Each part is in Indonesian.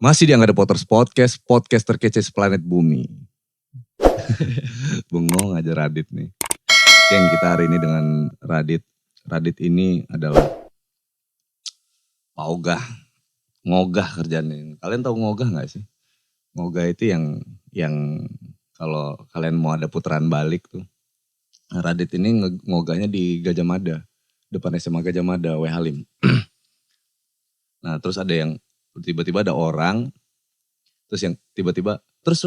Masih di Angga Potters Podcast, podcast terkece seplanet bumi. Bengong aja Radit nih. Ceng, kita hari ini dengan Radit. Radit ini adalah Pak Ogah. Ngogah kerjanya. Kalian tahu ngogah gak sih? Ngogah itu yang kalau kalian mau ada putaran balik tuh. Radit ini ngogahnya di Gajah Mada. Depan SMA Gajah Mada, W Halim. Nah terus ada yang tiba-tiba ada orang, terus yang tiba-tiba terus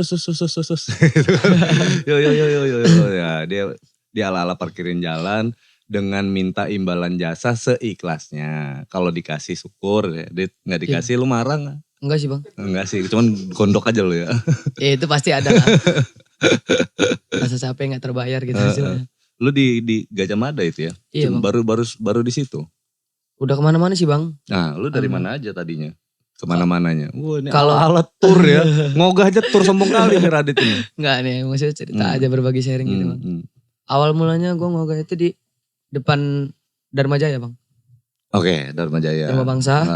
yo ya dia ala-ala parkirin jalan dengan minta imbalan jasa seikhlasnya. Kalau dikasih syukur, ya. Nggak dikasih lu marah nggak? Enggak sih bang. Enggak sih, cuman gondok aja lu ya. Ya itu pasti ada lah. Rasa capek nggak terbayar gitu hasilnya. Lu di Gajah Mada itu ya? Iya bang. Baru di situ. Udah kemana-mana sih bang. Nah lu dari mana aja tadinya? Kemana-mananya? Wah ini Kalau alat tur ya. Ngogah aja tur sombong kali nih Radit ini. Enggak nih, maksudnya cerita aja berbagi sharing gitu bang. Awal mulanya gue ngogah itu di depan Dharma Jaya bang. Oke, Dharma Jaya. Dharma Bangsa.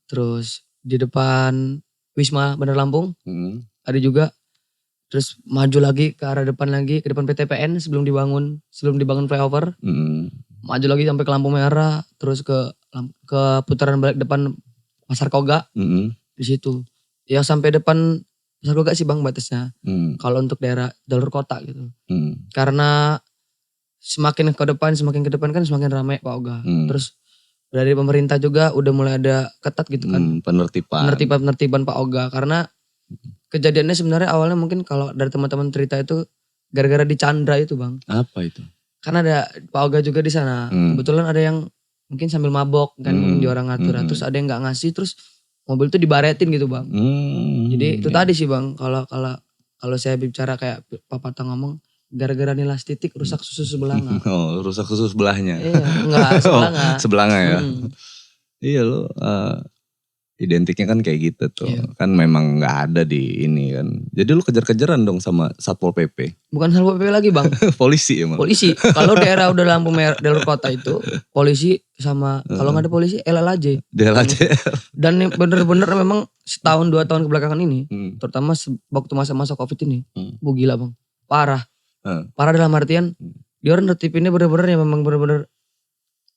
Terus di depan Wisma Bandar Lampung. Ada juga. Terus maju lagi ke arah depan lagi, ke depan PTPN sebelum dibangun flyover. Maju lagi sampai ke lampu merah, terus ke putaran balik depan Pasar Koga. Di situ. Yang sampai depan Pasar Koga sih bang batasnya. Kalau untuk daerah jalur kota gitu. Karena semakin ke depan kan semakin ramai Pak Oga. Terus dari pemerintah juga udah mulai ada ketat gitu kan. Penertiban Pak Oga. Karena kejadiannya sebenarnya awalnya mungkin kalau dari teman-teman cerita itu gara-gara di Chandra itu bang. Apa itu? Karena ada Pak Oga juga di sana. Kebetulan ada yang mungkin sambil mabok kan mungkin di orang ngatur. Terus ada yang nggak ngasih terus mobil itu dibaretin gitu bang. Jadi itu tadi sih bang. Kalau saya bicara kayak Papa Tang ngomong gara-gara nilas titik rusak susu sebelanga. Oh rusak susu sebelahnya. Iya enggak sebelanga. Sebelanga ya. Iya lo. Identiknya kan kayak gitu tuh. Iya. Kan memang gak ada di ini kan. Jadi lu kejar-kejaran dong sama Satpol PP. Bukan Satpol PP lagi bang. Polisi emang. Polisi. Kalau daerah udah lampu merah daerah kota itu. Polisi sama kalau gak ada polisi LLAJ. LLAJ. Dan bener-bener memang setahun 2 tahun kebelakangan ini. Terutama waktu masa-masa Covid ini. Bu gila bang. Parah. Parah dalam artian. Dia orang nertipinnya bener-bener ya memang bener-bener.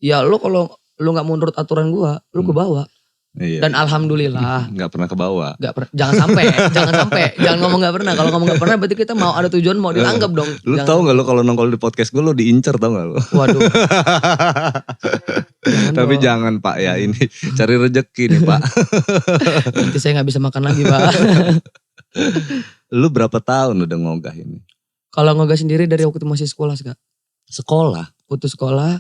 Ya lu kalau lu gak menurut aturan gua. Lu kebawa. Iya, dan alhamdulillah nggak pernah ke bawah. Jangan sampai jangan ngomong nggak pernah. Kalau ngomong nggak pernah berarti kita mau ada tujuan mau ditangkap dong. Lu tahu nggak lu kalau nongol di podcast gue lu diincer tau nggak lu? Waduh. Tapi jangan Pak ya, ini cari rezeki nih Pak. Nanti saya nggak bisa makan lagi Pak. Lu berapa tahun udah ngogah ini? Kalau ngogah sendiri dari waktu masih sekolah Kak. Sekolah? Putus sekolah.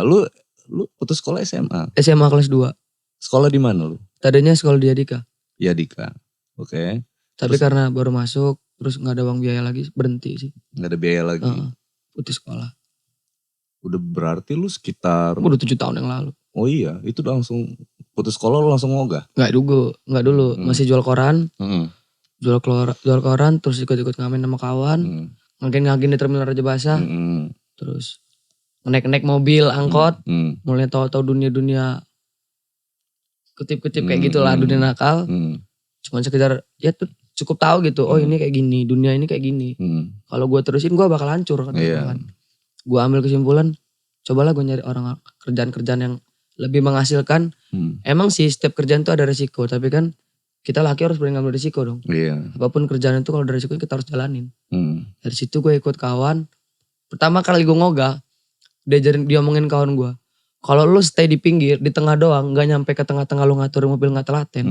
Lu putus sekolah SMA? SMA kelas 2. Sekolah di mana lu? Tadinya sekolah di Yadika. Yadika, oke. Tapi karena baru masuk, terus gak ada uang biaya lagi, berhenti sih. Gak ada biaya lagi? Putus sekolah. Udah berarti lu sekitar... Udah 7 tahun yang lalu. Oh iya, itu langsung putus sekolah lu langsung ngogah? Gak dulu. Masih jual koran. Jual koran, terus ikut-ikut ngamen sama kawan. Ngagin di Terminal Raja Basah. Terus naik mobil, angkot. Mulai tahu-tahu dunia kutip-kutip kayak gitulah dunia nakal. Cuman sekedar ya tuh cukup tahu gitu. Oh ini kayak gini, dunia ini kayak gini. Kalau gue terusin gue bakal hancur kan. Gue ambil kesimpulan, cobalah gue nyari orang kerjaan-kerjaan yang lebih menghasilkan. Emang sih setiap kerjaan tuh ada resiko, tapi kan kita laki harus berani ngambil resiko dong. Apapun kerjaan itu kalau ada resiko kita harus jalanin. Dari situ gue ikut kawan. Pertama kali gue ngogah, dia omongin kawan gue. Kalau lu stay di pinggir, di tengah doang, gak nyampe ke tengah-tengah lu ngatur mobil gak telaten.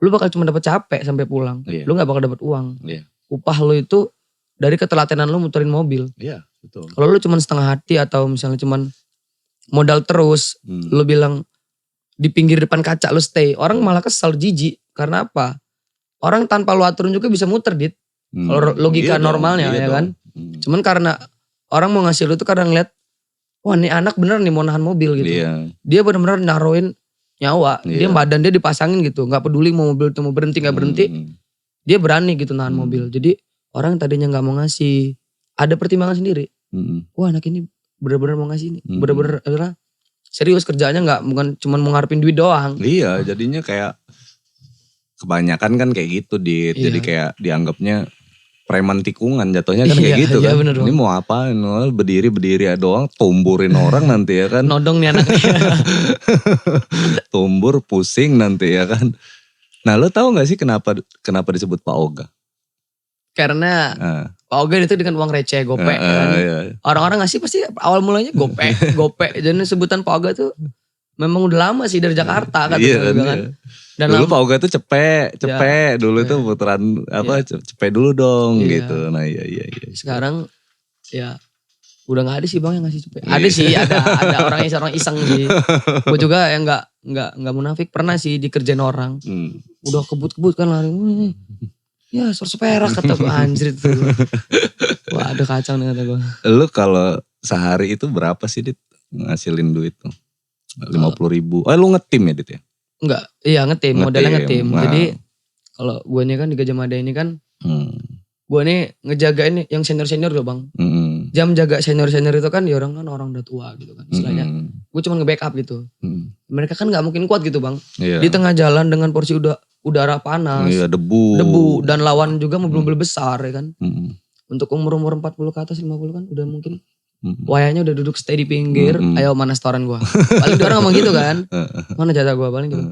Lu bakal cuma dapat capek sampai pulang. Lu gak bakal dapat uang. Upah lu itu dari ketelatenan lu muterin mobil. Betul. Kalau lu cuma setengah hati atau misalnya cuma modal terus, lu bilang di pinggir depan kaca lu stay. Orang malah kesal, jijik. Karena apa? Orang tanpa lu aturin juga bisa muter dit. Kalau logika normalnya ya kan. Cuman karena orang mau ngasih lu tuh kadang ngeliat, wah ini anak bener nih mau nahan mobil gitu. Dia bener-bener naruhin nyawa. Dia badan dia dipasangin gitu. Gak peduli mau mobil itu mau berhenti gak berhenti. Dia berani gitu nahan mobil. Jadi orang tadinya gak mau ngasih. Ada pertimbangan sendiri. Wah anak ini bener-bener mau ngasih ini. Bener-bener serius kerjanya gak bukan cuma mau ngarepin duit doang. Iya jadinya kayak kebanyakan kan kayak gitu Iya. jadi kayak dianggapnya preman tikungan jatuhnya kan kayak gitu iya, kan. bener, Ini mau apa? Berdiri doang, tumburin orang nanti ya kan. Nodong nih anaknya. Tumbur, pusing nanti ya kan. Nah lo tahu gak sih kenapa disebut Pak Oga? Karena Pak Oga itu dengan uang receh, gope kan. Iya. Orang-orang ngasih pasti awal mulanya gope. Jadi sebutan Pak Oga tuh memang udah lama sih dari Jakarta kan. Iya kan. Dan dulu Pak Oga tuh cepet dulu tuh putaran cepet dulu dong gitu. Nah iya. Sekarang ya udah gak ada sih bang yang ngasih cepet. Ada sih, ada orang iseng sih. Gue juga yang gak munafik pernah sih dikerjain orang. Udah kebut-kebut kan lari. Ya 100 perak kata gue, anjir itu. Wah ada kacang nih kata gue. Lu kalau sehari itu berapa sih Dit ngasilin duit tuh? 50.000. Lu ngetim ya Dit ya? Enggak, iya ngetim, modalnya ngetim. Nah. Jadi kalau gue ini kan di Gajah Mada ini kan, gue ini ngejagain yang senior loh bang. Jam jaga senior itu kan ya orang udah tua gitu kan istilahnya. Gue cuma nge-backup gitu. Mereka kan gak mungkin kuat gitu bang. Iya. Di tengah jalan dengan porsi udara panas. Iya, debu. Dan lawan juga mobil-mobil besar ya kan. Untuk umur 40 ke atas 50 kan udah mungkin. Wayanya udah duduk stay di pinggir. Ayo mana setoran gue. Paling dia orang ngomong gitu kan. Mana jatah gue paling gitu.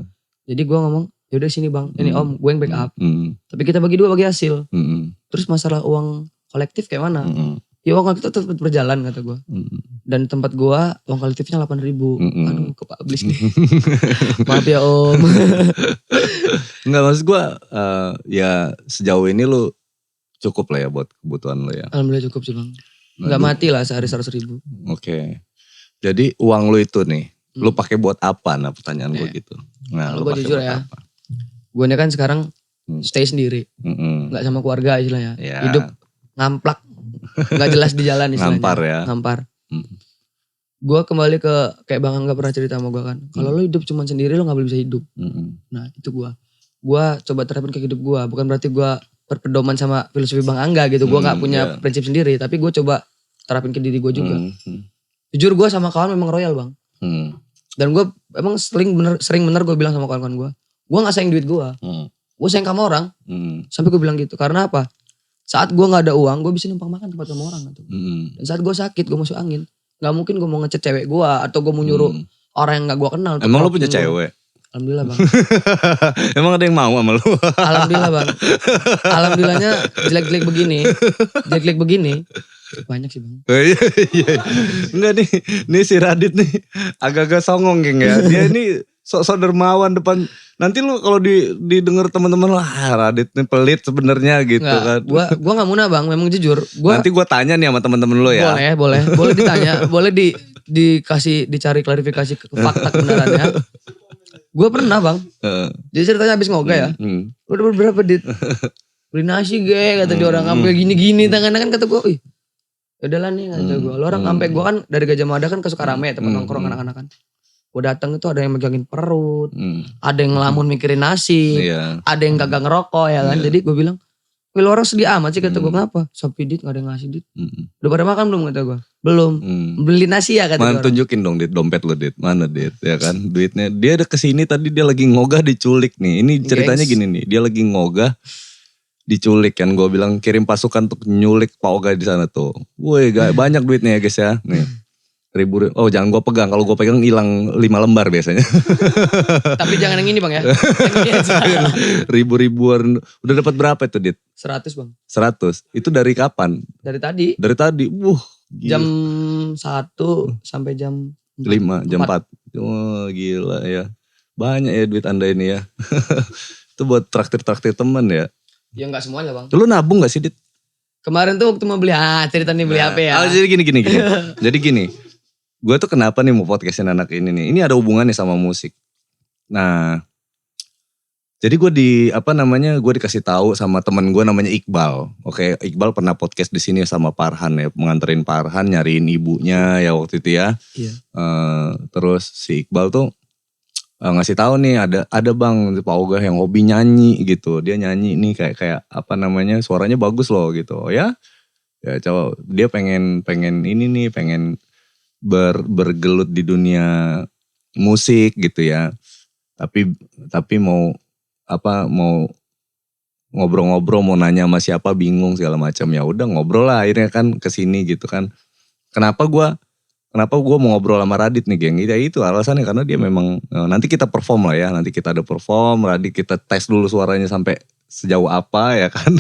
Jadi gue ngomong yaudah sini bang. Ini om gue yang backup. Tapi kita bagi dua bagi hasil. Terus masalah uang kolektif kayak mana? Ya uang kolektif tetap berjalan kata gue. Dan tempat gue uang kolektifnya 8.000. Aduh kepublish nih. Maaf ya om. Enggak maksud gue ya sejauh ini lu cukup lah ya buat kebutuhan lu ya. Alhamdulillah cukup sih bang. Gak mati lah sehari 100.000. Oke. Jadi uang lu itu nih. Lu pakai buat apa? Nah pertanyaan gue gitu. Nah kalau gue jujur ya. Gue ini kan sekarang stay sendiri. Gak sama keluarga istilahnya. Ya. Hidup ngamplak. Gak jelas di jalan istilahnya. Ngampar ya. Ngampar. Gue kembali ke kayak Bang Angga pernah cerita sama gue kan. Kalau lo hidup cuma sendiri lo gak boleh bisa hidup. Nah itu gue. Gue coba terapin ke hidup gue. Bukan berarti gue berpedoman sama filosofi Bang Angga gitu. Gue gak punya prinsip sendiri. Tapi gue coba terapin ke diri gue juga. Jujur gue sama kawan memang royal bang. Dan gue emang sering bener gue bilang sama kawan-kawan gue. Gue gak sayang duit gue. Gue sayang sama orang. Sampai gue bilang gitu. Karena apa? Saat gue gak ada uang, gue bisa numpang makan tempat sama orang gitu. Dan saat gue sakit, gue masuk angin. Gak mungkin gue mau ngechat cewek gue. Atau gue mau nyuruh orang yang gak gue kenal. Emang lu punya cewek? Alhamdulillah bang. Emang ada yang mau sama lu? Alhamdulillah bang. Alhamdulillahnya jelek-jelek begini. Banyak sih bang. Iya. Enggak nih si Radit nih agak-agak songong geng ya. Dia ini sok-sok dermawan depan. Nanti lu kalau didengar teman-teman lah Radit nih pelit sebenarnya gitu kan. Gua enggak munah bang, memang jujur. Nanti gua tanya nih sama teman-teman lu ya. Boleh ditanya, boleh dicari klarifikasi ke fakta kebenarannya. Gue pernah bang. Jadi ceritanya habis ngoga ya. Lu dapat berapa dit? Beli nasi kata dia orang sampai gini-gini tangannya kan kata gue. Ih, udahlah nih kata gue. Lo orang sampai gue kan dari Gajah Mada kan ke Sukarame tempat nongkrong anak-anak kan. Gue datang itu ada yang megangin perut, ada yang ngelamun mikirin nasi, ada yang kagak ngerokok ya kan. Jadi gue bilang, lo orang sedih amat sih kata gue. Kenapa? Sopi dit gak ada yang ngasih dit. Udah pada makan belum kata gue? Belum. Beli nasi ya kata gue. Mana tunjukin dong dit dompet lo dit. Mana dit ya kan duitnya. Dia ada kesini tadi dia lagi ngogah diculik nih. Ini ceritanya gini nih. Dia lagi ngogah diculik kan. Gue bilang kirim pasukan untuk nyulik Pak Oga di sana tuh. Woi banyak duitnya ya guys ya. Nih. Oh jangan gue pegang. Kalau gue pegang hilang 5 lembar biasanya. Tapi jangan yang ini bang ya. Ribu-ribuan. Udah dapat berapa itu dit? 100 bang. 100. Itu dari kapan? Dari tadi. Gila. Jam 1 sampai jam 5, jam 4. Oh gila ya. Banyak ya duit anda ini ya. Itu buat traktir-traktir temen ya. Ya gak semuanya bang. Lu nabung gak sih dit? Kemarin tuh waktu mau beli cerita nih beli HP ya. Jadi gini. Jadi gini. Gue tuh kenapa nih mau podcastin anak ini nih. Ini ada hubungannya sama musik. Nah. Jadi gue gue dikasih tahu sama temen gue namanya Iqbal. Oke, Iqbal pernah podcast di sini sama Farhan ya, menganterin Farhan nyariin ibunya ya waktu itu ya. Iya. Terus si Iqbal tuh ngasih tahu nih ada bang Pak Oga yang hobi nyanyi gitu. Dia nyanyi nih kayak suaranya bagus loh gitu. Ya coba dia pengen ini nih pengen bergelut di dunia musik gitu ya. Tapi mau mau ngobrol-ngobrol, mau nanya sama siapa, bingung segala macam. Ya udah ngobrol lah akhirnya kan kesini gitu kan. Kenapa gue mau ngobrol sama Radit nih geng? Ya itu alasannya karena dia memang nanti kita perform lah ya. Nanti kita ada perform, Radit kita tes dulu suaranya sampai sejauh apa ya kan.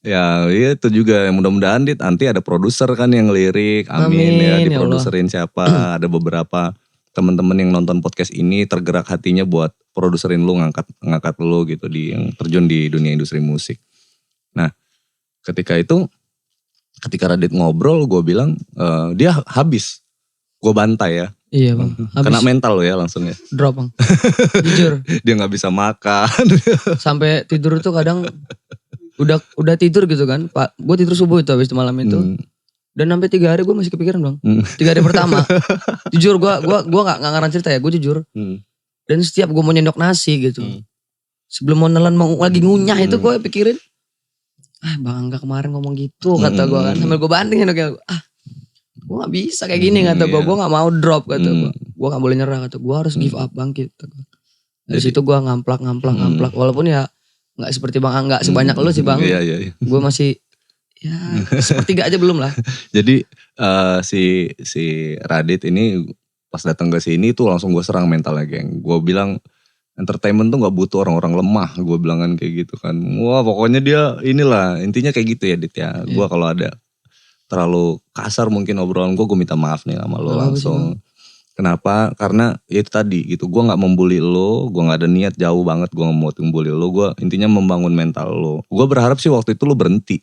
Ya itu juga mudah-mudahan Dit nanti ada produser kan yang lirik. Amin ya diproduserin siapa. Ada beberapa teman-teman yang nonton podcast ini tergerak hatinya buat produserin lu, ngangkat lu gitu yang terjun di dunia industri musik. Nah ketika Radit ngobrol, gue bilang dia habis. Gue bantai ya. Iya bang. Habis. Kena mental lo ya langsung ya. Drop bang. Jujur. Dia gak bisa makan. Sampai tidur tuh kadang udah tidur gitu kan. Pak, gue tidur subuh itu habis itu malam itu. Dan sampai 3 hari gue masih kepikiran bang. 3 hari pertama. Jujur gue gak ngarang cerita ya. Gue jujur. Dan setiap gue mau nyendok nasi gitu. Sebelum mau nelan mau lagi ngunyah itu gue pikirin. Bang Angga kemarin ngomong gitu kata gue kan. Sambil gue bandingin kayak gue gak bisa kayak gini kata gue gak mau drop kata gue. Gue gak boleh nyerah kata gue, harus give up bangkit kata gue. Dari situ gue ngamplak. Walaupun ya gak seperti Bang Angga sebanyak lu sih bang. Iya. Gue masih ya sepertiga aja belum lah. Jadi si Radit ini pas datang ke sini tuh langsung gue serang mentalnya geng. Gue bilang entertainment tuh gak butuh orang-orang lemah. Gue bilang kan kayak gitu kan. Wah pokoknya dia inilah intinya kayak gitu ya Dit ya. Gue kalau ada terlalu kasar mungkin obrolan gue minta maaf nih sama lo langsung. Kenapa? Karena ya itu tadi gitu. Gue gak membuli lo. Gue gak ada niat jauh banget. Gue gak mau membuli lo. Gue intinya membangun mental lo. Gue berharap sih waktu itu lo berhenti.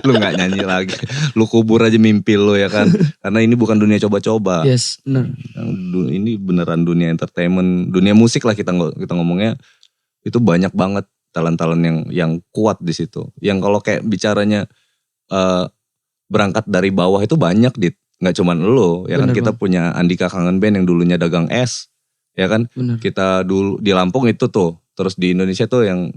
Lu gak nyanyi lagi. Lu kubur aja mimpi lo ya kan. Karena ini bukan dunia coba-coba. Yes benar. Ini beneran dunia entertainment. Dunia musik lah kita ngomongnya. Itu banyak banget talent-talent yang kuat di situ. Yang kalau kayak bicaranya berangkat dari bawah itu banyak Dit. Gak cuman lo ya kan. Kita punya Andika Kangen Band yang dulunya dagang es. Ya kan. Bener. Kita dulu di Lampung itu tuh. Terus di Indonesia tuh yang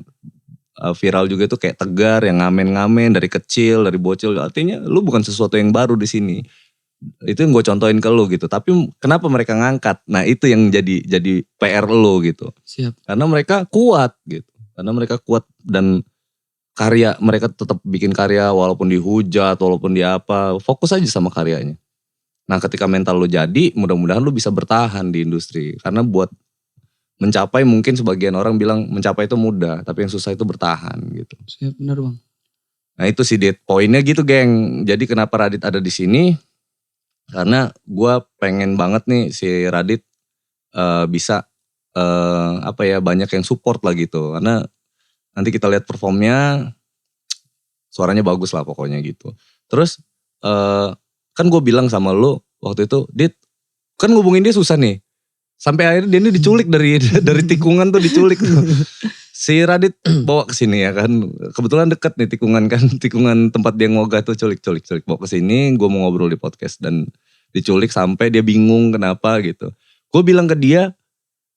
viral juga tuh kayak Tegar yang ngamen-ngamen dari kecil, dari bocil. Artinya lu bukan sesuatu yang baru di sini. Itu yang gue contohin ke lu gitu. Tapi kenapa mereka ngangkat? Nah itu yang jadi PR lu gitu. Siap. Karena mereka kuat gitu. Karena mereka kuat dan karya mereka tetap bikin karya walaupun dihujat, walaupun di apa. Fokus aja sama karyanya. Nah ketika mental lu jadi, mudah-mudahan lu bisa bertahan di industri. Karena buat mencapai mungkin sebagian orang bilang mencapai itu mudah, tapi yang susah itu bertahan gitu. Siap, benar bang. Nah itu sih Dit, poinnya gitu geng. Jadi kenapa Radit ada di sini? Karena gue pengen banget nih si Radit bisa banyak yang support lah gitu. Karena nanti kita lihat performnya, suaranya bagus lah pokoknya gitu. Terus kan gue bilang sama lu waktu itu, Dit kan ngubungin dia susah nih. Sampai akhirnya dia ini diculik dari tikungan tuh diculik. Si Radit bawa ke sini ya kan. Kebetulan deket nih tikungan kan. Tikungan tempat dia ngogah tuh culik. Bawa ke sini, gue mau ngobrol di podcast dan diculik sampai dia bingung kenapa gitu. Gue bilang ke dia,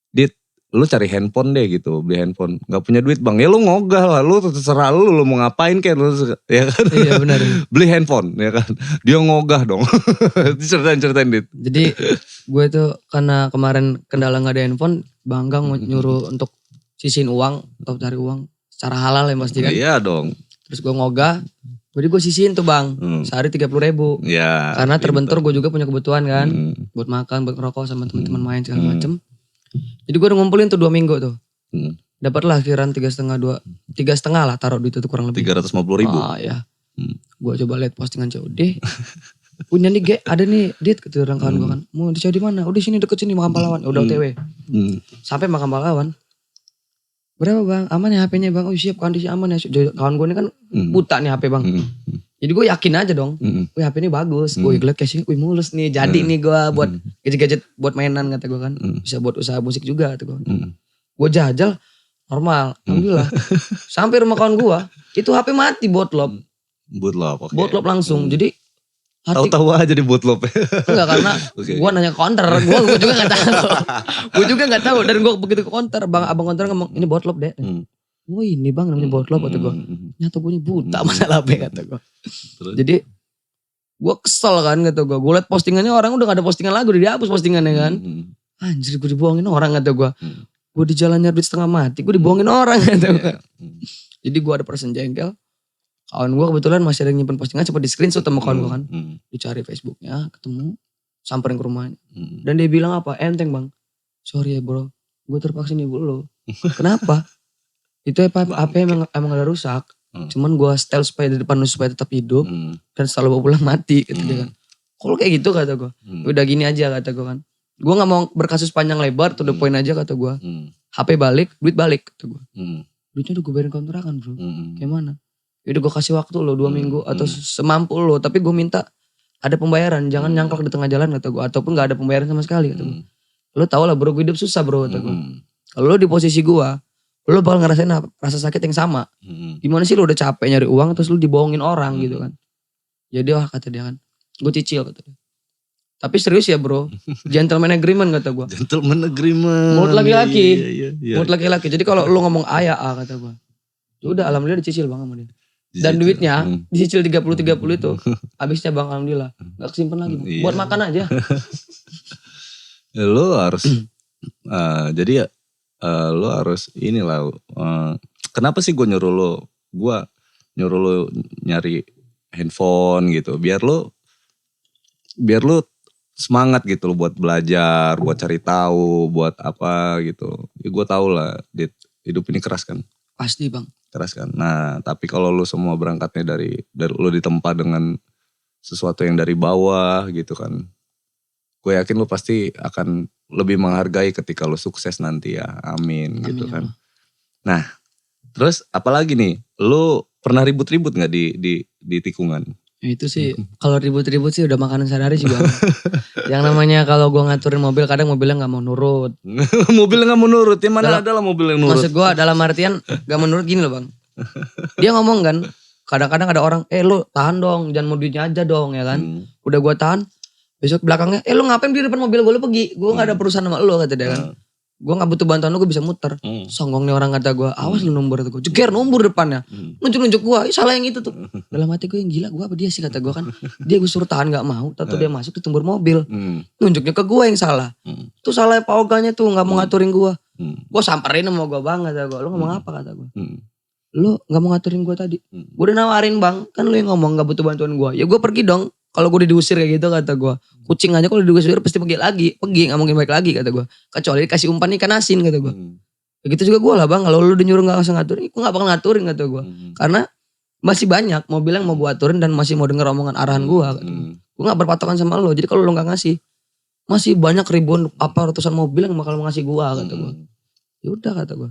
Dit, lu cari handphone deh gitu, beli handphone. Gak punya duit bang, ya lu ngogah lah, lu terserah lu mau ngapain kayak lu, ya kan. Iya benar. Beli handphone ya kan, dia ngogah dong. Ceritain Dit. Jadi gue tuh karena kemarin kendala gak ada handphone, Bang Gang nyuruh untuk sisihin uang atau cari uang secara halal ya pasti kan. Iya dong. Terus gue ngogah, jadi gue sisihin tuh bang, sehari 30.000. Iya. Karena terbentur gue juga punya kebutuhan kan, buat makan, buat ngerokok sama teman-teman main segala macem. Jadi gue udah ngumpulin tuh 2 minggu tuh. Dapatlah kiran 3,5 lah taruh di itu kurang lebih. 350.000. Ah ya. Gue coba lihat postingan COD. Punya nih ada nih Dit kata orang kawan gue kan. Mau di COD mana? Udah sini deket sini Makam Pahlawan. Udah OTW. Sampai Makam Pahlawan. Berapa bang? Aman ya HP-nya bang? Oh siap kondisi aman ya. Kawan gue ini kan buta nih HP bang. Jadi gue yakin aja dong. Wih HP ini bagus. Gue liat casingnya, wih mulus nih. Jadi nih gue buat gadget-gadget buat mainan kata gue kan. Bisa buat usaha musik juga kata gue. Gue jajal normal. Alhamdulillah. Sampai rumah kawan gue. Itu HP mati botlop. Botlop oke. Botlop langsung. Jadi tahu aja di botlop. Enggak karena gue nanya ke counter. Gue juga gak tahu. Gue juga gak tahu. Dan gue begitu ke counter. Abang counter ngomong ini botlop deh. Oh ini bang namanya botlop kata gue. Nyata gue ini buta masalah HP kata gue. Jadi gue kesel kan kata gue. Gue liat postingannya orang udah gak ada postingan lagi. Udah dihapus postingannya kan. Anjir gue dibohongin orang kata gue. Gue di jalan nyari duit setengah mati, gue dibohongin orang gitu. Jadi gue ada perasaan jengkel. Kawan gue kebetulan masih ada yang nyimpen postingan, sempat di screenshot sama kawan gue kan. Dicari Facebooknya, ketemu, samperin ke rumahnya. Dan dia bilang apa, enteng bang, sorry ya bro, gue terpaksa nih lo. Kenapa? Itu apa emang ada rusak. Cuman gue setel supaya di depan lu supaya tetap hidup. Dan setelah bawa pulang mati gitu dia kan. Kalau kayak gitu kata gue, udah gini aja kata gue kan. Gue gak mau berkasus panjang lebar, to the point aja kata gue. HP balik, duit balik kata gue. Duitnya udah gue bayarin kontrakan bro, kayak mana? Udah gue kasih waktu lo 2 minggu atau semampu lo. Tapi gue minta ada pembayaran, jangan nyangklok di tengah jalan kata gue. Ataupun gak ada pembayaran sama sekali kata gue. Lo tau lah bro, gue hidup susah bro kata gue. Kalau lo di posisi gue, lo bakal ngerasain rasa sakit yang sama. Gimana sih lo udah capek nyari uang terus lo dibohongin orang gitu kan. Jadi wah kata dia kan, gue cicil kata dia. Tapi serius ya bro, gentleman agreement kata gue. Gentleman agreement. Menurut laki-laki. Iya. Menurut laki-laki. Jadi kalau lo ngomong A ya A kata gue. Udah alhamdulillah dicicil bang sama dia. Dan duitnya dicicil 30-30 itu. Habisnya bang alhamdulillah. Gak kesimpan lagi. Iya. Buat makan aja. Lo harus, jadi ya lo harus inilah. Kenapa sih gue nyuruh lo nyari handphone gitu. Biar lo semangat gitu loh buat belajar, buat cari tahu, buat apa gitu. Ya gue tau lah, hidup ini keras kan. Pasti bang. Keras kan. Nah tapi kalau lu semua berangkatnya dari lu ditempa dengan sesuatu yang dari bawah gitu kan. Gue yakin lu pasti akan lebih menghargai ketika lu sukses nanti ya. Amin gitu kan. Nah terus apalagi nih, lu pernah ribut-ribut gak di tikungan? Itu sih kalau ribut-ribut sih udah makanan sehari-hari sih bang. Yang namanya kalau gue ngaturin mobil kadang mobilnya nggak mau nurut. Mobilnya nggak mau nurut, ya mana ada lah mobil yang nurut. Maksud gue dalam artian nggak mau nurut gini loh bang. Dia ngomong kan, kadang-kadang ada orang, lu tahan dong, jangan mau duitnya aja dong ya kan. Udah gue tahan, besok belakangnya, lu ngapain di depan mobil gue, lu pergi. Gue nggak ada perusahaan sama lu kata dia kan. Gue gak butuh bantuan lu, gue bisa muter. Songong nih orang kata gue, awas lu numbur kata gue. Jeger numbur depannya. Nunjuk-nunjuk gue, salah yang itu tuh. Dalam hati gue yang gila, gue apa dia sih kata gue kan. Dia gue suruh tahan gak mau, tahu dia masuk di tumbur mobil. Nunjuknya ke gue yang salah. Tuh salah Pak Oganya tuh, gak mau ngaturin gue. Gue samperin sama gue bang kata gue. Lu ngomong apa kata gue. Lu gak mau ngaturin gue tadi. Gue udah nawarin bang, kan lu yang ngomong gak butuh bantuan gue. Ya gue pergi dong. Kalau gue diusir kayak gitu kata gue. Kucing aja kalau diusir pasti pergi lagi. Pergi gak mungkin balik lagi kata gue. Kecuali dikasih umpan ikan asin kata gue. Begitu juga gue lah bang. Kalau lu udah nyuruh gak usah ngaturin. Gue gak bakal ngaturin kata gue. Karena masih banyak mobil yang mau gue aturin. Dan masih mau denger omongan arahan gue. Gue gak berpatokan sama lu. Jadi kalau lu gak ngasih. Masih banyak ribuan apa ratusan mobil yang bakal mau ngasih gue kata gue. Yaudah kata gue.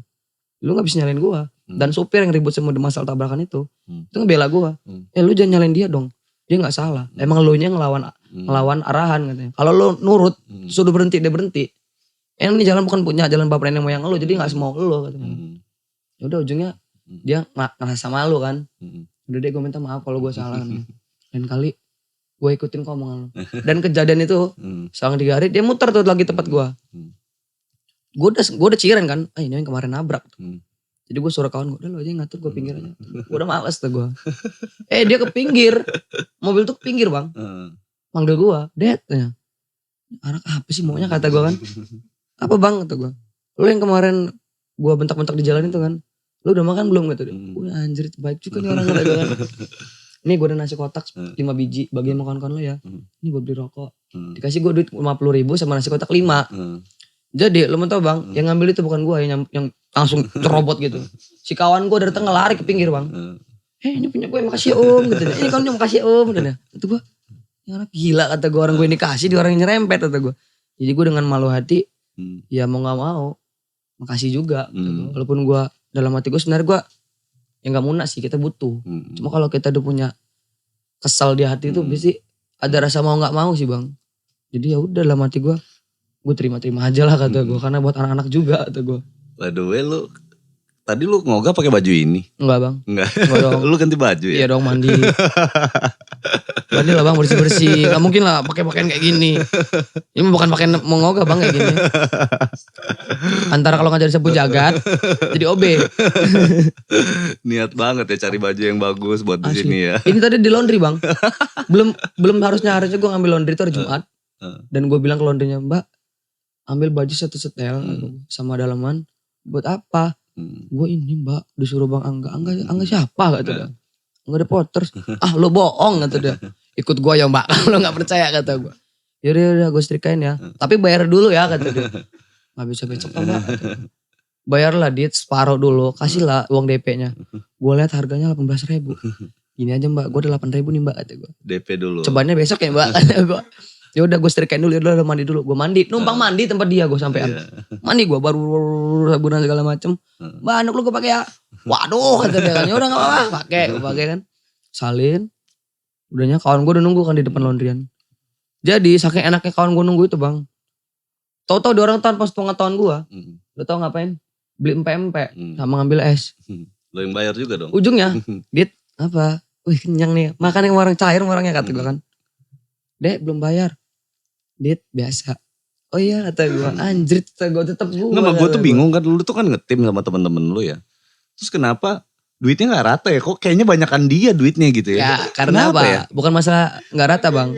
Lu gak bisa nyalain gue. Dan supir yang ribut sama masalah tabrakan itu ngebela gue. Lu jangan nyalain dia dong. Dia gak salah. Emang lu nya ngelawan arahan katanya. Kalau lu nurut, suruh berhenti, dia berhenti. Ini jalan bukan punya jalan bapak nenek moyang lu, jadi gak semau lu katanya. Yaudah ujungnya dia ngerasa malu kan. Udah deh gue minta maaf kalau gue salah. Lain kali gue ikutin kok omongan lu. Dan kejadian itu selang 3 hari dia muter tuh lagi tempat gue. Gue udah ciren kan. Ini yang kemarin nabrak. Jadi gue suruh kawan gue, udah lo aja yang ngatur, gue pinggir aja. Gue udah males tuh gue. Dia ke pinggir. Mobil tuh ke pinggir bang. Manggil gue, Dad. Anak apa sih maunya kata gue kan. Apa bang kata gue. Lo yang kemarin gue bentak-bentak di jalan itu kan. Lo udah makan belum kata dia. Anjir baik juga nih orang kata gue kan. Ini gue ada nasi kotak 5 biji. Bagian makan lo ya. Ini gue beli rokok. Dikasih gue duit 50.000 sama nasi kotak 5. Jadi lo mau tau bang, yang ngambil itu bukan gue yang langsung terobot gitu. Si kawan gue dari tengah lari ke pinggir bang. Ini punya gue makasih om gitu. Ini kawan makasih om gitu. Itu gue, ini anak gila kata gue, orang gue ini kasih, dia orang yang nyerempet kata gue. Jadi gue dengan malu hati, ya mau gak mau, makasih juga. Gitu. Walaupun gue dalam hati gue sebenarnya gue, ya gak munak sih, kita butuh. Cuma kalau kita udah punya kesal di hati itu, pasti ada rasa mau gak mau sih bang. Jadi ya udah dalam hati gue terima-terima aja lah kata gue. Karena buat anak-anak juga kata gue. Waduh tadi lu ngogah pakai baju ini? Enggak bang. Enggak dong. Lu ganti baju ya? Iya dong mandi. Mandi lah bang bersih-bersih. Gak mungkin lah pakai pakaian kayak gini. Ini bukan pakaian mau ngogah bang kayak gini. Antara kalau gak jadi sapu jagat jadi OB. Niat banget ya cari baju yang bagus buat di sini ya. Ini tadi di laundry bang. Belum harusnya gue ngambil laundry itu hari Jumat. Dan gue bilang ke laundrynya, Mbak, ambil baju satu setel sama dalaman. Buat apa? Gue ini mbak disuruh bang Angga siapa kata dia. Angga ada Potters. Ah lo bohong kata dia. Ikut gue ya mbak kalau gak percaya kata gue. Yaudah gue setrikain ya. Tapi bayar dulu ya kata dia. Gak bisa besok mbak. Bayarlah Dit separuh dulu. Kasihlah uang DP-nya. Gue lihat harganya 18.000. Gini aja mbak, gue udah 8.000 nih mbak kata gue. DP dulu. Cobanya besok ya mbak kata gue. Ya udah gue setrikain dulu, udah mandi dulu. Gue mandi, numpang mandi tempat dia gue sampean. Mandi gue baru sabunan segala macem. Mbak anduk lu gue pakai ya. Waduh kata dia kan. Ya udah enggak apa-apa, pakai kan. Salin. Udahnya kawan gue udah nunggu kan di depan laundryan. Jadi saking enaknya kawan gue nunggu itu bang. Tahu-tahu dia orang tanpa sepengetahuan gue. Lu tau ngapain? Beli empek-empek sama ngambil es. Lo yang bayar juga dong. Ujungnya, Dit apa? Wih kenyang nih. Makan yang orang cair orangnya kata gue kan. Dek belum bayar. Dit biasa. Oh iya kata gue. Anjrit kata gue tetep gue. Nggak, gue tuh bingung kan. Lu tuh kan ngetim sama temen-temen lu ya. Terus kenapa duitnya gak rata ya? Kok kayaknya banyakan dia duitnya gitu ya? Ya karena apa? Ya? Bukan masalah gak rata bang.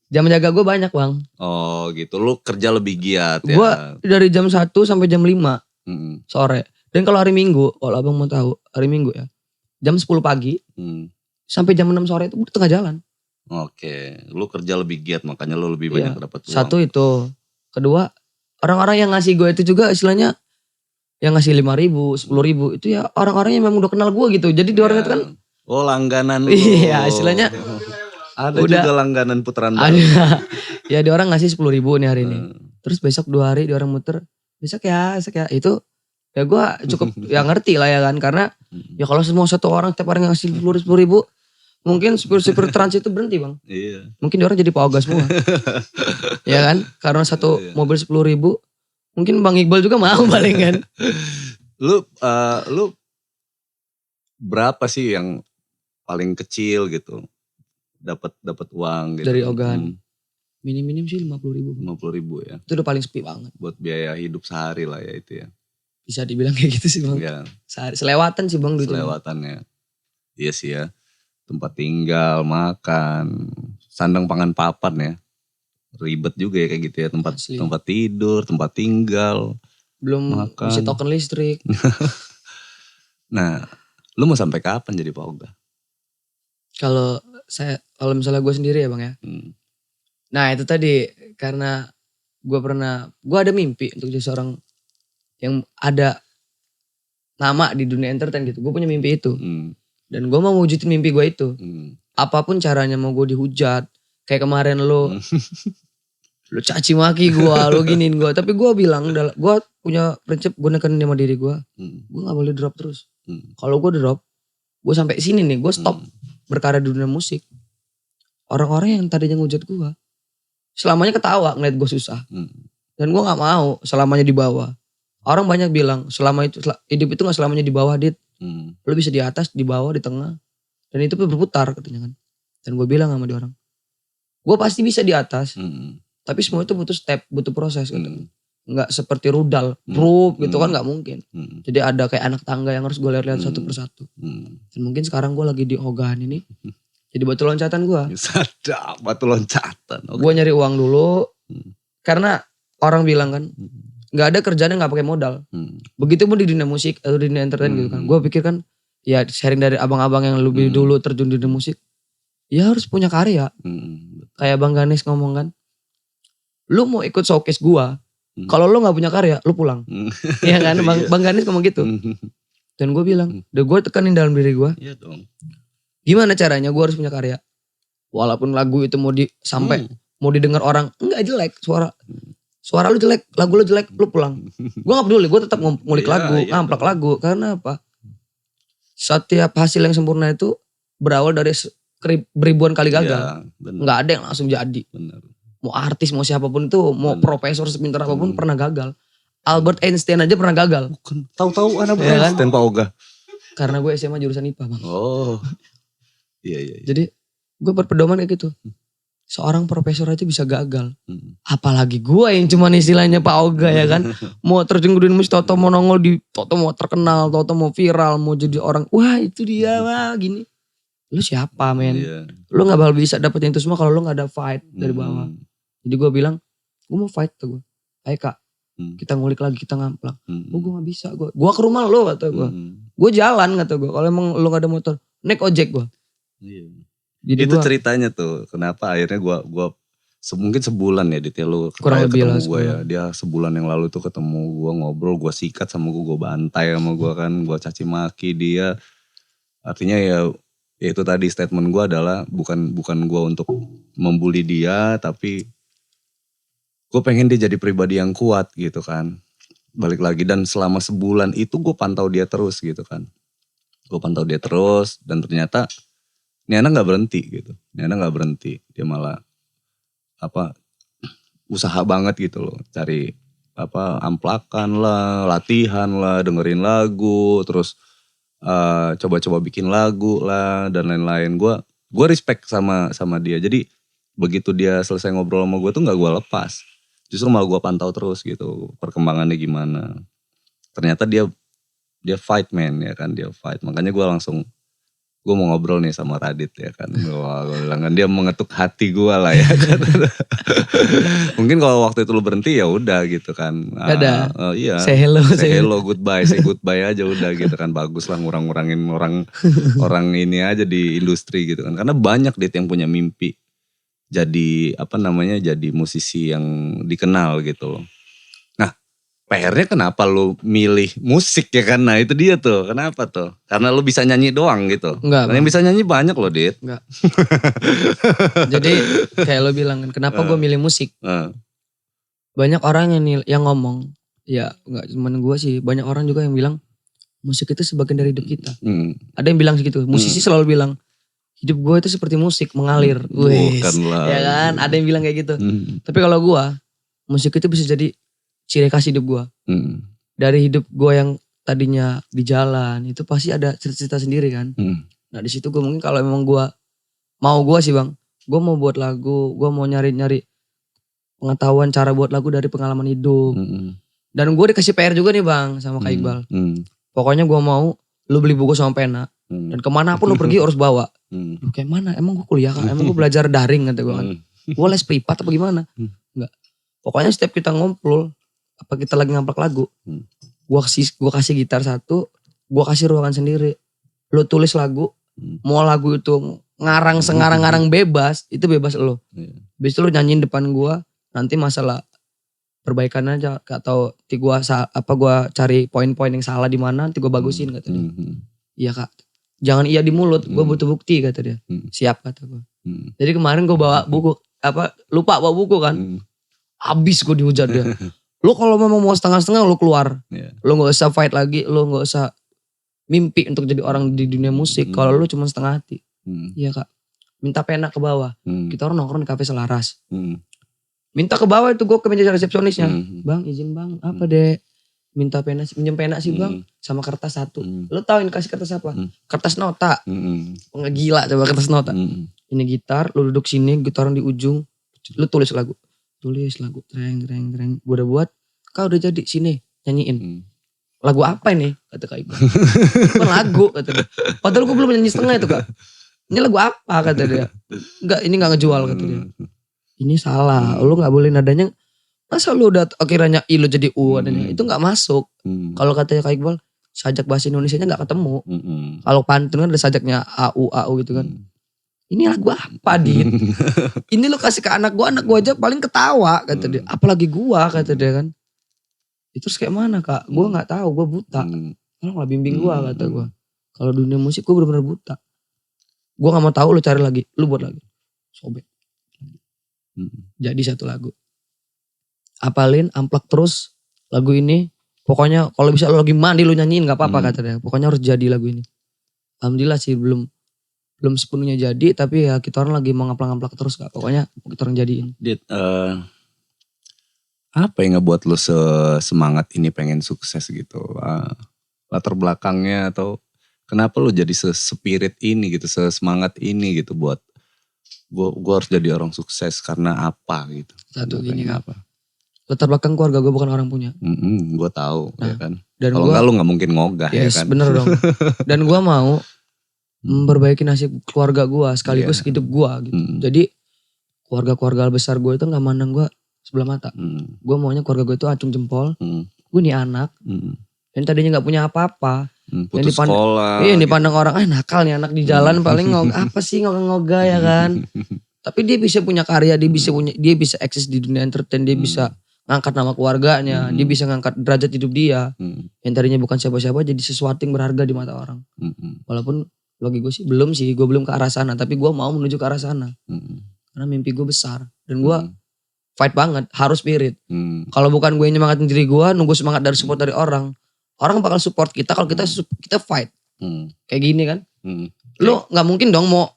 Jam jaga gue banyak bang. Oh gitu. Lu kerja lebih giat ya? Gue dari jam 1 sampai jam 5 sore. Dan kalau hari Minggu, kalau abang mau tahu, hari Minggu ya. Jam 10 pagi sampai jam 6 sore itu tengah jalan. Oke, lu kerja lebih giat makanya lu lebih banyak dapat uang. Satu itu. Kedua, orang-orang yang ngasih gue itu juga istilahnya yang ngasih 5.000, 10.000 itu ya orang-orang yang memang udah kenal gue gitu. Jadi di orang itu kan. Oh langganan lu. Iya istilahnya. Ada udah, juga langganan putaran baru. Ya di orang ngasih 10.000 nih hari ini. Terus besok 2 hari di orang muter. Besok ya. Itu ya gue cukup ya ngerti lah ya kan. Karena ya kalau semua satu orang tiap orang ngasih 10.000 mungkin supir trans itu berhenti bang. Iya. Mungkin dia orang jadi pauga semua. Ya kan. Karena satu mobil 10.000. Mungkin Bang Iqbal juga mau paling kan. Lu berapa sih yang paling kecil gitu? Dapat uang gitu. Dari ogahan. Minim sih 50.000. 50.000 ya. Itu udah paling sepi banget. Buat biaya hidup sehari lah ya itu ya. Bisa dibilang kayak gitu sih bang. Ya. Sehari, selewatan sih bang. Selewatannya. Iya sih ya. Tempat tinggal, makan, sandang pangan papan ya. Ribet juga ya kayak gitu ya. Tempat tidur, tempat tinggal. Belum makan. Isi token listrik. Nah, lu mau sampai kapan jadi pauga? Kalau misalnya gue sendiri ya bang ya. Nah itu tadi karena gue ada mimpi untuk jadi seorang yang ada nama di dunia entertain gitu. Gue punya mimpi itu. Dan gue mau wujudin mimpi gue itu. Apapun caranya mau gue dihujat. Kayak kemarin lo caci maki gue, lo giniin gue. Tapi gue bilang, gue punya prinsip gue nekenin sama diri gue. Gue gak boleh drop terus. Kalau gue drop, gue sampai sini nih, gue stop berkarya di dunia musik. Orang-orang yang tadinya ngujat gue, selamanya ketawa ngeliat gue susah. Dan gue gak mau selamanya di bawah. Orang banyak bilang, hidup itu gak selamanya di bawah, Dit. Lo bisa di atas, di bawah, di tengah. Dan itu berputar katanya kan. Dan gue bilang sama dia orang. Gue pasti bisa di atas. Tapi semua itu butuh step, butuh proses gitu. Nggak seperti rudal, gitu kan gak mungkin. Jadi ada kayak anak tangga yang harus gue lihat satu persatu. Dan mungkin sekarang gue lagi di ogahan ini. Jadi batu loncatan gue. Sadap, batu loncatan. Okay. Gue nyari uang dulu. Karena orang bilang kan. Gak ada kerjaan yang gak pakai modal. Begitupun di dunia musik atau di dunia entertain gitu kan. Gue pikir kan ya sharing dari abang-abang yang lebih dulu terjun di dunia musik. Ya harus punya karya. Kayak Bang Ganes ngomong kan. Lu mau ikut showcase gue. Kalau lu gak punya karya lu pulang. Iya kan Bang Ganes ngomong gitu. Dan gue bilang. Udah gue tekanin dalam diri gue. Iya dong. Gimana caranya gue harus punya karya. Walaupun lagu itu mau mau didengar orang. Enggak jelek suara lu jelek, lagu lu jelek, lu pulang. Gue gak peduli, gue tetap ngulik lagu, ngamplak lagu. Karena apa? Setiap hasil yang sempurna itu berawal dari beribuan kali gagal. Gak ada yang langsung jadi. Bener. Mau artis, mau siapapun itu, mau profesor sepintar apapun pernah gagal. Albert Einstein aja pernah gagal. Bukan, tahu-tahu anak Einstein Pak Oga. Karena gue SMA jurusan IPA bang. Oh, iya. Jadi gue berpedoman kayak gitu. Seorang profesor aja bisa gagal. Apalagi gue yang cuman istilahnya Pak Oga ya kan. Mau terjun ke dunia musik, Toto mau nongol di, Toto mau terkenal, Toto mau viral, mau jadi orang. Wah itu dia wah gini. Lu siapa men? Lu gak bakal bisa dapetin itu semua kalau lu gak ada fight dari bawah. Jadi gue bilang, gue mau fight tuh gue. ayo Kak, kita ngulik lagi, kita ngamplak. Oh gue gak bisa, gue ke rumah lo kata gue. Gue jalan kata gue, kalau emang lo gak ada motor, naik ojek gue. Iya. Jadi itu ceritanya tuh, kenapa akhirnya gue mungkin sebulan ya Dit, lu kurang lebih ketemu lah gue ya. Dia sebulan yang lalu tuh ketemu gue, ngobrol, gue sikat sama gue bantai sama gue kan, gue caci maki dia. Artinya ya itu tadi statement gue adalah bukan gue untuk membuli dia, tapi gue pengen dia jadi pribadi yang kuat gitu kan. Balik lagi, dan selama sebulan itu gue pantau dia terus gitu kan. Gue pantau dia terus dan ternyata ini anak gak berhenti gitu. Ini anak gak berhenti, dia malah usaha banget gitu loh, cari amplakan lah, latihan lah, dengerin lagu, terus coba-coba bikin lagu lah dan lain-lain. Gue respect sama dia. Jadi begitu dia selesai ngobrol sama gue tuh nggak gue lepas, justru malah gue pantau terus gitu perkembangannya gimana. Ternyata dia fight man ya kan, dia fight. Makanya gue mau ngobrol nih sama Radit ya kan. Wah, gue bilang kan dia mengetuk hati gue lah ya kan. Mungkin kalau waktu itu lu berhenti ya udah gitu kan. Ada. Iya. Say hello, goodbye, say goodbye aja udah gitu kan. Bagus lah ngurang-ngurangin orang ini aja di industri gitu kan. Karena banyak Dit yang punya mimpi jadi jadi musisi yang dikenal gitu loh. PR-nya kenapa lu milih musik ya kan? Nah itu dia tuh, kenapa tuh? Karena lu bisa nyanyi doang gitu? Enggak. Yang bisa nyanyi banyak loh Dit. Enggak. Jadi kayak lo bilang kan, kenapa gue milih musik? Banyak orang yang ngomong, ya enggak cuma gue sih, banyak orang juga yang bilang musik itu sebagian dari hidup kita. Ada yang bilang segitu, musisi selalu bilang, hidup gue itu seperti musik, mengalir. Bukanlah. Ya kan, ada yang bilang kayak gitu. Tapi kalau gue, musik itu bisa jadi ciri khas hidup gue. Dari hidup gue yang tadinya di jalan, itu pasti ada cerita-cerita sendiri kan. Nah di situ gue mungkin kalau memang gue sih bang, gue mau buat lagu, gue mau nyari pengetahuan cara buat lagu dari pengalaman hidup. Dan gue dikasih PR juga nih bang sama Kak Iqbal. Pokoknya gue mau lu beli buku sama pena. Dan kemana pun lu pergi harus bawa. Lu kayak mana? Emang gue kuliah kan? Emang gue belajar daring kata gue kan? Gue les privat apa gimana? Enggak. Pokoknya setiap kita ngumpul, apa kita lagi ngamplak lagu, gue kasih gitar satu, gue kasih ruangan sendiri. Lu tulis lagu, mau lagu itu ngarang sengarang-ngarang bebas, itu bebas lo. Habis itu lu nyanyiin depan gue, nanti masalah perbaikan aja atau gue cari poin-poin yang salah di mana, nanti gue bagusin kata dia. Iya kak, jangan iya di mulut, gue butuh bukti kata dia. Siap kata gue. Jadi kemarin gue bawa buku, lupa bawa buku kan, habis gue dihujat dia. Lu kalau memang mau setengah-setengah lu keluar. Lu gak usah fight lagi, lu gak usah mimpi untuk jadi orang di dunia musik. Kalau lu cuma setengah hati. Iya kak. Minta pena ke bawah. Kita orang nongkrong di kafe Selaras. Minta ke bawah itu gue ke meja resepsionisnya. Bang izin bang, apa deh. Minta pena, minjem pena sih bang. Sama kertas satu. Lu tahu ini kasih kertas apa? Kertas nota. Gila coba kertas nota. Ini gitar, lu duduk sini, gitar di ujung. Lu tulis lagu. Treng. Gue udah buat, kau udah jadi, sini nyanyiin. Lagu apa ini? Kata Kak Iqbal. Bukan lagu kata dia. Padahal gue belum nyanyi setengah itu kak. Ini lagu apa kata dia. Enggak, ini gak ngejual kata dia. Ini salah, lu gak boleh nadanya. Masa lu udah akhirnya I lu jadi U adanya. Itu gak masuk. Kalau katanya Kak Iqbal, sajak bahasa Indonesianya gak ketemu. Kalau pantun kan ada sajaknya AU gitu kan. Ini lagu apa Dit? Ini lo kasih ke anak gue aja paling ketawa kata dia. Apalagi gue kata dia kan. Itu terus kayak mana kak? Gue gak tahu, gue buta. Tolong lah bimbing gue kata gue. Kalau dunia musik gue bener-bener buta. Gue gak mau tahu, lu cari lagi, lu buat lagi. Sobek. Jadi satu lagu. Apalin, amplak terus lagu ini. Pokoknya kalau bisa lu lagi mandi lu nyanyiin gak apa-apa kata dia. Pokoknya harus jadi lagu ini. Alhamdulillah sih belum sepenuhnya jadi, tapi ya kita orang lagi mau ngamplak-ngamplak terus kak. Pokoknya kita orang jadiin. Dit, apa yang ngebuat lu semangat ini pengen sukses gitu? Latar belakangnya atau kenapa lu jadi sespirit ini gitu, sesemangat ini gitu buat gue harus jadi orang sukses karena apa gitu? Satu gini kak. Apa? Latar belakang keluarga gue bukan orang punya. Gue tahu ya kan. Kalau enggak lu gak mungkin ngogah ya kan. Bener dong. Dan gue mau memperbaiki nasib keluarga gue sekaligus hidup gue gitu. Jadi keluarga besar gue itu gak mandang gue sebelah mata. Gue maunya keluarga gue itu acung jempol. Gue nih anak. Yang tadinya gak punya apa-apa. Putus sekolah. Iya yang dipandang orang, nakal nih anak di jalan paling apa sih ngogah-ngogah ya kan. Tapi dia bisa punya karya, dia bisa eksis di dunia entertain, dia bisa ngangkat nama keluarganya, dia bisa ngangkat derajat hidup dia. Yang tadinya bukan siapa-siapa jadi sesuatu yang berharga di mata orang. Walaupun bagi gue sih gue belum ke arah sana, tapi gue mau menuju ke arah sana. Karena mimpi gue besar dan gue fight banget, harus spirit. Kalau bukan gue nyemangatin diri gue, nunggu semangat dari support dari orang bakal support kita kalau kita fight. Kayak gini kan. Lu nggak mungkin dong mau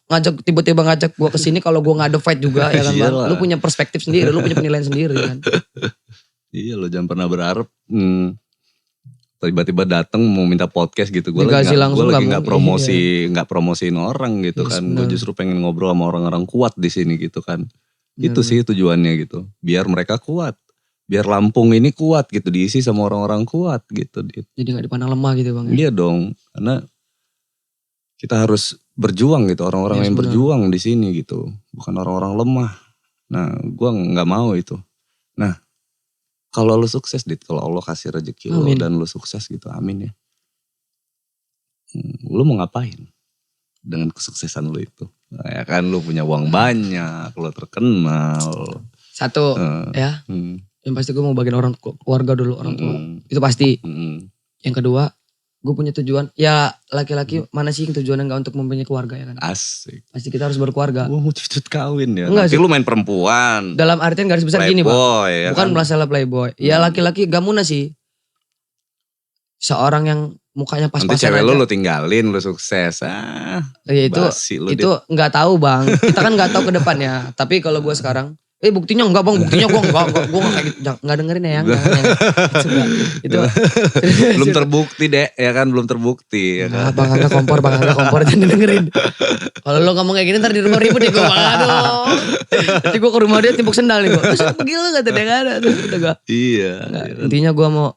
tiba-tiba ngajak gue kesini kalau gue nggak ada fight juga ya kan bang. Lu punya perspektif sendiri, lu punya penilaian sendiri kan. Iya lo jangan pernah berharap tiba-tiba datang mau minta podcast gitu. Gue lagi nggak promosiin orang gitu kan. Gue justru pengen ngobrol sama orang-orang kuat di sini gitu kan. Itu sih tujuannya gitu. Biar mereka kuat. Biar Lampung ini kuat gitu, diisi sama orang-orang kuat gitu. Jadi gak dipandang lemah gitu bang. Iya dong, karena kita harus berjuang gitu, orang-orang yang berjuang di sini gitu. Bukan orang-orang lemah. Nah gue gak mau itu. Nah kalau lu sukses Dit, kalau Allah kasih rezeki lu dan lu sukses gitu, amin ya. Lu mau ngapain dengan kesuksesan lu itu? Nah, ya kan lu punya uang banyak, lu terkenal. Satu ya. Yang pasti gue mau bagian orang keluarga dulu, orang tua. Itu pasti. Yang kedua, gue punya tujuan. Ya laki-laki mana sih yang tujuannya gak untuk mempunyai keluarga ya kan? Asik. Pasti kita harus berkeluarga. Gue mau cepet kawin ya. Enggak nanti lu main perempuan. Dalam artian garis besar gini bang. Ya bukan kan? masalah playboy. Ya laki-laki gak muna sih. Seorang yang mukanya pas-pasan nanti cewek aja. lu tinggalin, lu sukses. Ya itu gak tahu bang. Kita kan gak tahu ke depannya. Tapi kalau gue sekarang. Buktinya enggak bang, buktinya gue enggak kayak gitu. Enggak dengerin ya yang. Itu. Belum terbukti deh, ya kan belum terbukti. Ya kan? Bang Angga kompor, jangan dengerin. Kalau lo ngomong kayak gini ntar di rumah ribut nih gue, aduh. Nanti gue ke rumah dia timpuk sendal nih gue. Terus pergi lo gak ada ada. Iya. Intinya gue mau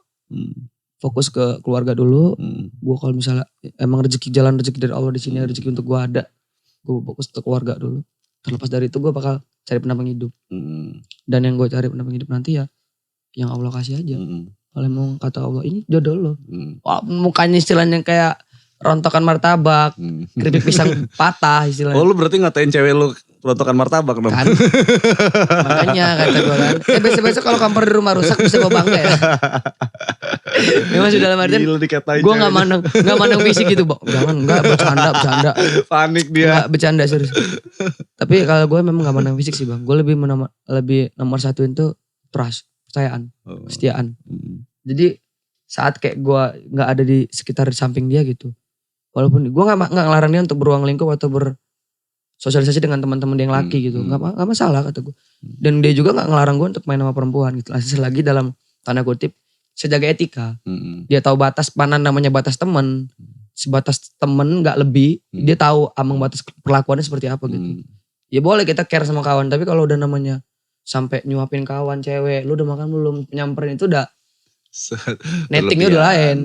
fokus ke keluarga dulu. Gue kalau misalnya emang rezeki dari Allah di sini, rezeki untuk gue ada. Gue fokus ke keluarga dulu. Terlepas dari itu gue bakal cari pendamping hidup. Dan yang gue cari pendamping hidup nanti ya yang Allah kasih aja. Kalau mau kata Allah ini jodoh lo. Wah, mukanya istilahnya kayak rontokan martabak, keripik pisang patah istilahnya. Oh lu berarti ngatain cewek lu rontokan martabak dong? Kan. Makanya kata gue kan. Besok-besok kalau kompor di rumah rusak bisa bawa bangga ya. Memang sudah dalam artian gue gak mandang fisik gitu. Jangan, enggak bercanda. Panik dia. Enggak bercanda serius. Tapi kalau gue memang gak mandang fisik sih bang. Gue lebih nomor satu itu trust, percayaan, kesetiaan. Jadi saat kayak gue gak ada di sekitar di samping dia gitu. Walaupun gue gak ngelarang dia untuk beruang lingkup atau bersosialisasi dengan teman-teman dia yang laki gitu. Gak masalah kata gue. Dan dia juga gak ngelarang gue untuk main sama perempuan gitu. Selagi dalam tanda kutip sejaga etika. Dia tahu batas mana namanya batas teman. Sebatas temen gak lebih. Dia tahu ambang batas perlakuannya seperti apa gitu. Ya boleh kita care sama kawan. Tapi kalau udah namanya sampai nyuapin kawan cewek. Lu udah makan belum? Nyamperin itu udah. Nettingnya udah lain.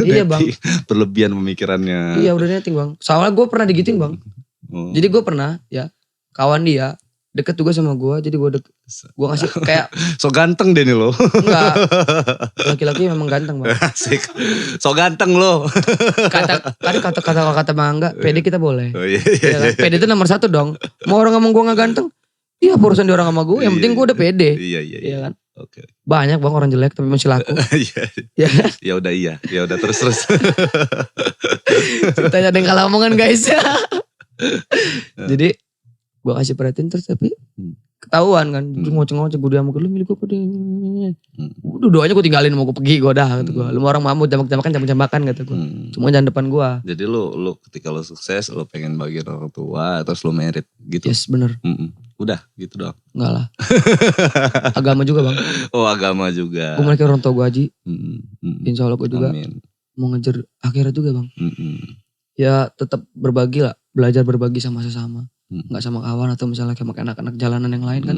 Iya bang. Berlebihan pemikirannya. Iya udah netting bang. Soalnya gue pernah digituin bang. Jadi gue pernah ya. Kawan dia deket juga sama gue. Jadi gue ngasih kayak. So ganteng deh nih lo. Enggak. Laki-laki memang ganteng bang. Asik. So ganteng lo. Kata Mangga. Pede kita boleh. Oh, iya. Pede itu nomor satu dong. Mau orang ngomong gue gak ganteng. Iya urusan dia orang sama gue. Yang penting gue udah pede. Iya kan. Oke. Banyak bang orang jelek tapi masih laku. Iya. Ya udah iya. Ya udah terus. Ceritanya ada yang kalah omongan guys. Jadi gue kasih perhatian terus tapi ketahuan kan. Terus ngoceh-ngoceh gue diamu. Lu milih gue pada. Udah doanya gue tinggalin mau gue pergi gue dah kata gue. Lu orang mamut jambak-jambakan kata gue. Cuma jangan depan gue. Jadi lu ketika lu sukses lu pengen bagi orang tua terus lu merit gitu. Yes bener. Udah gitu doang. Enggak lah. Agama juga bang. Oh agama juga. Gue memiliki orang tua gue haji. Insya Allah gue juga. Amin. Mau ngejar akhirat juga bang. Ya tetap berbagi lah. Belajar berbagi sama sesama. Gak sama kawan atau misalnya kayak anak-anak jalanan yang lain kan.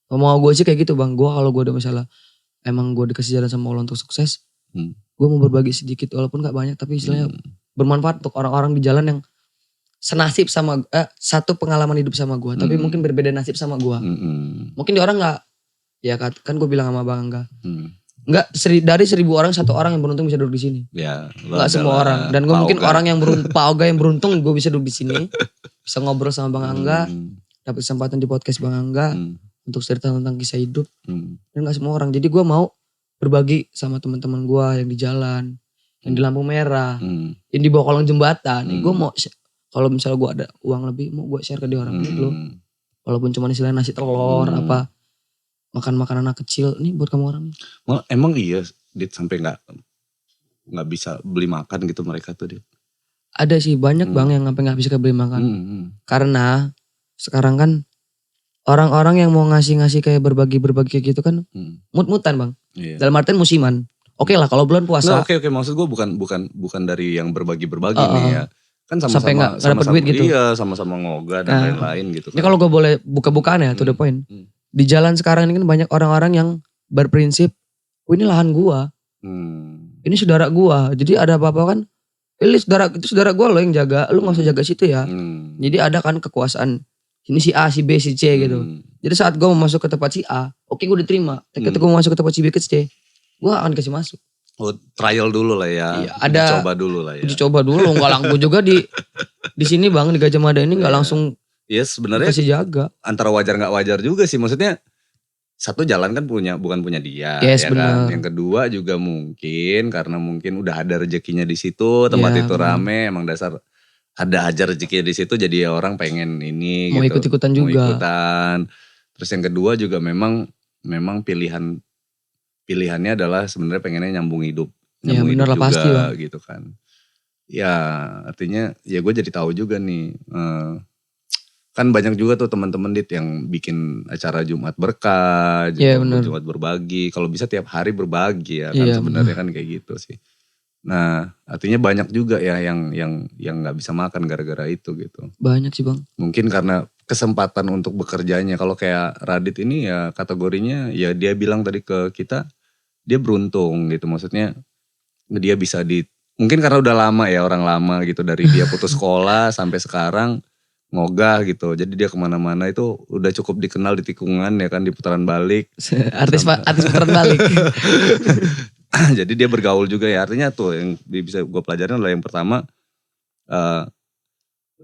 Mau gue sih kayak gitu bang. Gue kalau gue udah misalnya emang gue dikasih jalan sama Allah untuk sukses. Gue mau berbagi sedikit walaupun gak banyak. Tapi istilahnya bermanfaat untuk orang-orang di jalan yang senasib sama satu pengalaman hidup sama gue tapi mungkin berbeda nasib sama gue. Mungkin di orang Ya kan gue bilang sama Bang Angga. Enggak, dari 1.000 orang 1 orang yang beruntung bisa duduk di sini. Ya, enggak semua orang. Dan gue mungkin orang yang beruntung, Pak Oga yang beruntung gue bisa duduk di sini. Bisa ngobrol sama Bang Angga. Dapat kesempatan di podcast Bang Angga. Untuk cerita tentang kisah hidup. Dan gak semua orang. Jadi gue mau berbagi sama teman-teman gue yang di jalan. Yang di lampu merah. Yang di bawah kolong jembatan. Gue mau, kalau misalnya gue ada uang lebih, mau gue share ke dia orang. Ini loh. Walaupun cuma istilah nasi telur, apa. Makan makanan anak kecil, ini buat kamu orang nih. Emang iya, Dit, sampai nggak bisa beli makan gitu mereka tuh, Dit? Ada sih banyak Bang yang sampai nggak bisa beli makan. Karena sekarang kan orang-orang yang mau ngasih kayak berbagi kayak gitu kan mut-mutan Bang. Iya. Dalam artian musiman. Oke lah kalau bulan puasa. Nah, oke maksud gue bukan dari yang berbagi nih ya. Kan sama-sama dapat duit gitu. Iya, sama-sama ngoga dan lain-lain gitu. Ini kalau gue boleh buka-bukaan ya, to the point. Di jalan sekarang ini kan banyak orang-orang yang berprinsip, ini lahan gua, ini saudara gua. Jadi ada apa-apa kan, itu saudara gua loh yang jaga, lu nggak usah jaga situ ya. Jadi ada kan kekuasaan, ini si A, si B, si C gitu. Jadi saat gua mau masuk ke tempat si A, oke gua diterima. Ketika gua mau masuk ke tempat si B, ke C, gua akan dikasih masuk. Oh, trial dulu lah ya. Iya, ada coba dulu lah ya. Dicoba dulu, nggak langsung juga di sini Bang, di Gajah Mada ini nggak langsung. Iya sebenarnya kasih jaga. Antara wajar nggak wajar juga sih, maksudnya satu jalan kan bukan punya dia, yes, ya bener. Kan. Yang kedua juga karena mungkin udah ada rezekinya di situ, tempat itu rame, emang dasar ada aja rezekinya di situ, jadi orang pengen ini. Mau gitu. ikut-ikutan juga. Mau ikutan. Terus yang kedua juga memang pilihannya adalah sebenarnya pengennya nyambung hidup ya, bener hidup lah, juga, pasti Bang. Gitu kan. Ya artinya ya gue jadi tahu juga nih. Kan banyak juga tuh teman-teman Dit yang bikin acara Jumat Berkah, Jumat berbagi. Kalau bisa tiap hari berbagi ya kan, sebenarnya kan kayak gitu sih. Nah, artinya banyak juga ya yang nggak bisa makan gara-gara itu gitu. Banyak sih Bang. Mungkin karena kesempatan untuk bekerjanya. Kalau kayak Radit ini ya kategorinya ya dia bilang tadi ke kita, dia beruntung gitu. Maksudnya dia bisa mungkin karena udah lama ya, orang lama gitu, dari dia putus sekolah sampai sekarang ngogah gitu. Jadi dia kemana-mana itu udah cukup dikenal di tikungan ya kan, di putaran balik. artis putaran balik. Jadi dia bergaul juga ya. Artinya tuh yang bisa gue pelajarin adalah yang pertama,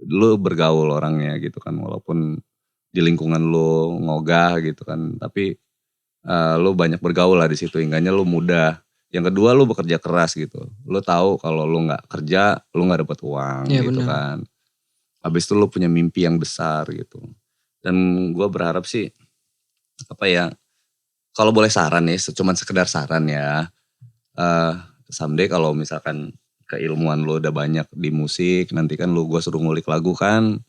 lu bergaul orangnya gitu kan. Walaupun di lingkungan lu ngogah gitu kan. Tapi lu banyak bergaul lah di situ. Hingganya lu mudah. Yang kedua lu bekerja keras gitu. Lu tahu kalau lu gak kerja, lu gak dapat uang ya, gitu bener. Kan. Habis itu lu punya mimpi yang besar gitu. Dan gue berharap sih, kalau boleh saran nih, cuman sekedar saran ya. Someday kalau misalkan keilmuan lu udah banyak di musik, nanti kan gue suruh ngulik lagu kan,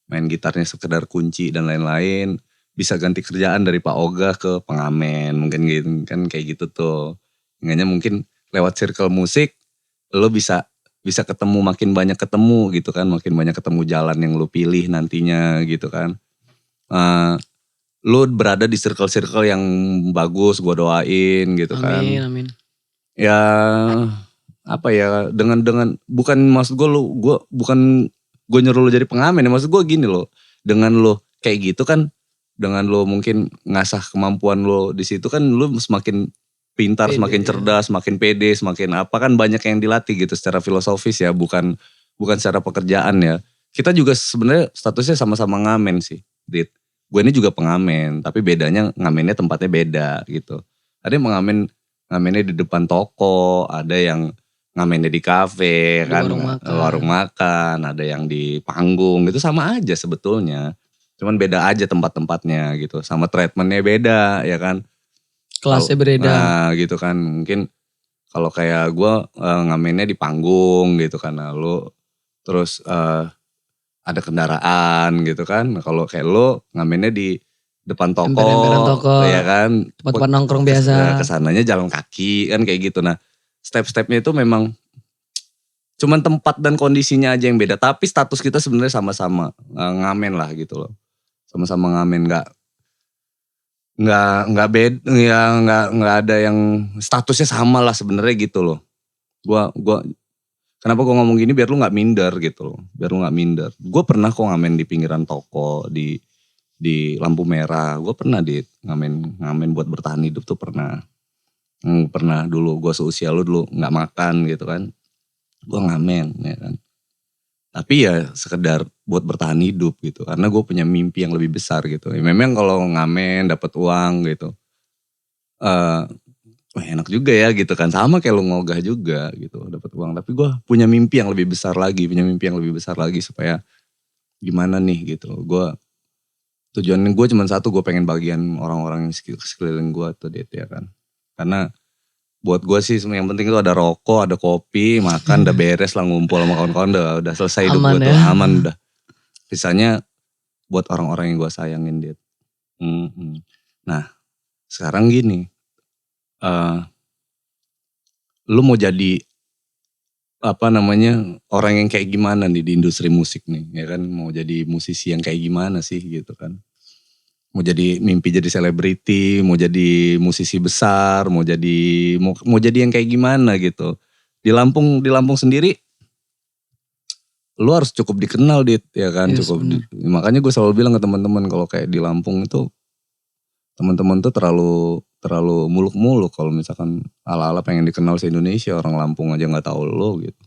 main gitarnya sekedar kunci dan lain-lain, bisa ganti kerjaan dari Pak Oga ke pengamen, mungkin gitu kan, kayak gitu tuh. Ingatnya mungkin lewat circle musik, lu bisa ketemu, makin banyak ketemu gitu kan. Makin banyak ketemu jalan yang lu pilih nantinya gitu kan. Lu berada di circle-circle yang bagus, gue doain gitu kan. Amin. Ya dengan bukan maksud gue bukan gue nyuruh lu jadi pengamen ya. Maksud gue gini loh, dengan lu kayak gitu kan, dengan lu mungkin ngasah kemampuan lu di situ kan, lu semakin pintar, semakin cerdas, semakin pede, semakin apa kan, banyak yang dilatih gitu secara filosofis ya, bukan secara pekerjaan ya. Kita juga sebenarnya statusnya sama-sama ngamen sih, Dit. Gue ini juga pengamen, tapi bedanya ngamennya tempatnya beda gitu. Ada yang ngamennya di depan toko, ada yang ngamennya di kafe kan, warung makan, ada yang di panggung, itu sama aja sebetulnya. Cuman beda aja tempat-tempatnya gitu, sama treatmentnya beda ya kan. Kelasnya beda. Nah gitu kan, mungkin kalau kayak gue ngamennya di panggung gitu kan, lalu terus ada kendaraan gitu kan. Kalau kayak lo ngamennya di depan toko, ya kan, tempat nongkrong biasa. Kesananya jalan kaki kan kayak gitu. Nah step-stepnya itu memang cuman tempat dan kondisinya aja yang beda, tapi status kita sebenarnya sama-sama ngamen lah gitu loh, sama-sama ngamen, nggak beda ya, nggak ada yang statusnya sama lah sebenarnya gitu loh. Gua kenapa gue ngomong gini, biar lu nggak minder gitu loh, biar lu nggak minder. Gue pernah kok ngamen di pinggiran toko, di di lampu merah. Gue pernah ngamen buat bertahan hidup tuh pernah. Pernah dulu gue seusia lu dulu gak makan gitu kan. Gue ngamen ya kan. Tapi ya sekedar buat bertahan hidup gitu. Karena gue punya mimpi yang lebih besar gitu. Ya, memang kalau ngamen dapat uang gitu. Enak juga ya gitu kan. Sama kayak lu ngogah juga gitu dapat uang. Tapi gue punya mimpi yang lebih besar lagi. Supaya gimana nih gitu. Tujuannya gue cuma satu. Gue pengen bagian orang-orang yang sekeliling gue tuh ya kan. Karena buat gue sih yang penting itu ada rokok, ada kopi, makan, udah beres lah ngumpul sama kawan-kawan, udah selesai hidup gue tuh, aman udah. Sisanya buat orang-orang yang gue sayangin Dit. Nah sekarang gini, lu mau jadi orang yang kayak gimana nih di industri musik nih, ya kan? Mau jadi musisi yang kayak gimana sih gitu kan? Mau jadi mimpi jadi selebriti, mau jadi musisi besar, mau jadi yang kayak gimana gitu. Di Lampung sendiri, lu harus cukup dikenal Dit, ya kan? Yes, makanya gue selalu bilang ke teman-teman kalau kayak di Lampung itu teman-teman tuh terlalu muluk-muluk kalau misalkan ala-ala pengen dikenal se-Indonesia, orang Lampung aja nggak tahu lo gitu.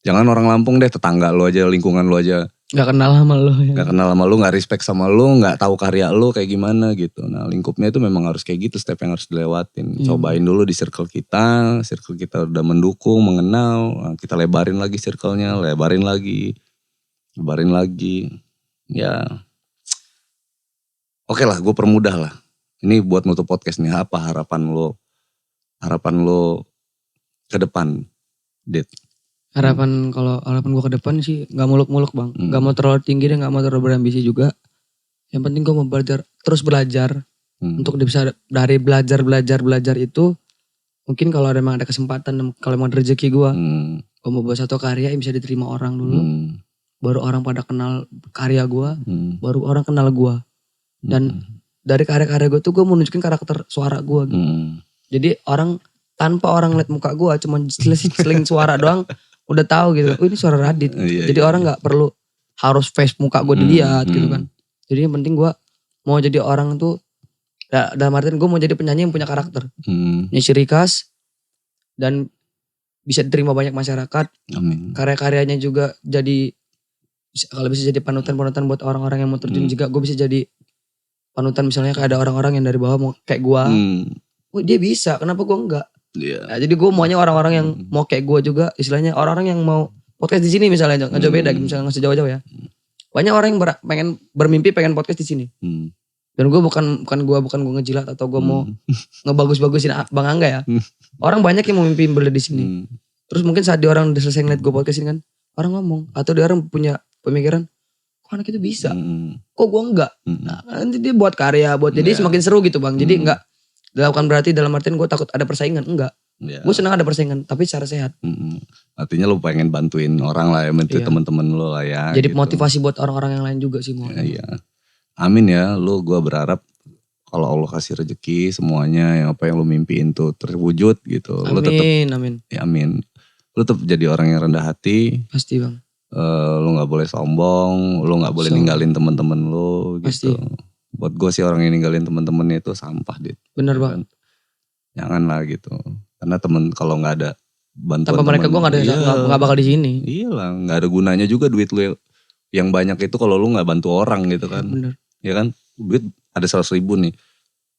Jangan orang Lampung deh, tetangga lo aja, lingkungan lo aja. Gak kenal sama lo ya. Gak kenal sama lo, gak respect sama lo, gak tahu karya lo kayak gimana gitu. Nah lingkupnya itu memang harus kayak gitu, step yang harus dilewatin. Cobain dulu di circle kita udah mendukung, mengenal. Nah, kita lebarin lagi circle-nya, lebarin lagi. Ya oke lah, gue permudah lah. Ini buat nutup podcast nih, apa harapan lo ke depan, Dit? Harapan gue ke depan sih gak muluk-muluk bang. Gak mau terlalu tinggi dan gak mau terlalu berambisi juga. Yang penting gue mau terus belajar. Untuk bisa dari belajar itu. Mungkin kalau memang ada kesempatan, kalau emang rezeki gue. Gue mau buat satu karya yang bisa diterima orang dulu. Baru orang pada kenal karya gue. Baru orang kenal gue. Dan dari karya-karya gue tuh gue mau nunjukin karakter suara gue gitu. Jadi tanpa orang liat muka gue, cuma seling suara doang. Udah tahu gitu, ini suara Radit. Jadi orang gak perlu harus face muka gue dilihat gitu kan. Jadi yang penting gue mau jadi orang tuh, dalam artian gue mau jadi penyanyi yang punya karakter. Punya ciri khas, dan bisa diterima banyak masyarakat. Amin. Karya-karyanya juga kalau bisa jadi panutan buat orang-orang yang mau terjun juga. Gue bisa jadi panutan misalnya kayak ada orang-orang yang dari bawah mau kayak gue. Dia bisa, kenapa gue enggak? Nah, jadi gue maunya orang-orang yang mau kayak gue juga, istilahnya orang-orang yang mau podcast di sini misalnya, nggak jauh beda, misalnya nggak sejauh-jauh ya. Banyak orang yang pengen bermimpi pengen podcast di sini. Dan gue bukan gue ngejilat atau gue mau ngebagus-bagusin Bang Angga ya. Orang banyak yang mau mimpi berada di sini. Terus mungkin saat dia orang udah selesai ngeliat gue podcast ini kan, orang ngomong atau dia orang punya pemikiran, kok anak itu bisa, kok gue enggak. Nah, nanti dia buat karya, jadi semakin seru gitu bang. Jadi enggak dilakukan berarti dalam artian gue takut ada persaingan, enggak. Gue senang ada persaingan, tapi secara sehat. Artinya lo pengen bantuin orang lah ya, bantuin teman-teman lo lah ya. Jadi gitu. Motivasi buat orang-orang yang lain juga sih mau. Iya. Amin ya, gue berharap kalau Allah kasih rezeki semuanya yang apa yang lo mimpiin tuh terwujud gitu. Amin, lo tetap, amin. Ya amin. Lo tetap jadi orang yang rendah hati. Pasti bang. Lo nggak boleh sombong, lo nggak boleh ninggalin teman-teman lo gitu. Pasti. Buat gue sih orang yang ninggalin teman-temannya itu sampah Dit. Bener bang. Jangan lah gitu. Karena kalau nggak ada bantuan tanpa mereka gue nggak bakal di sini. Iya lah, nggak ada gunanya juga duit lu yang banyak itu kalau lu nggak bantu orang gitu kan. Bener. Ya kan, duit ada 100.000 nih.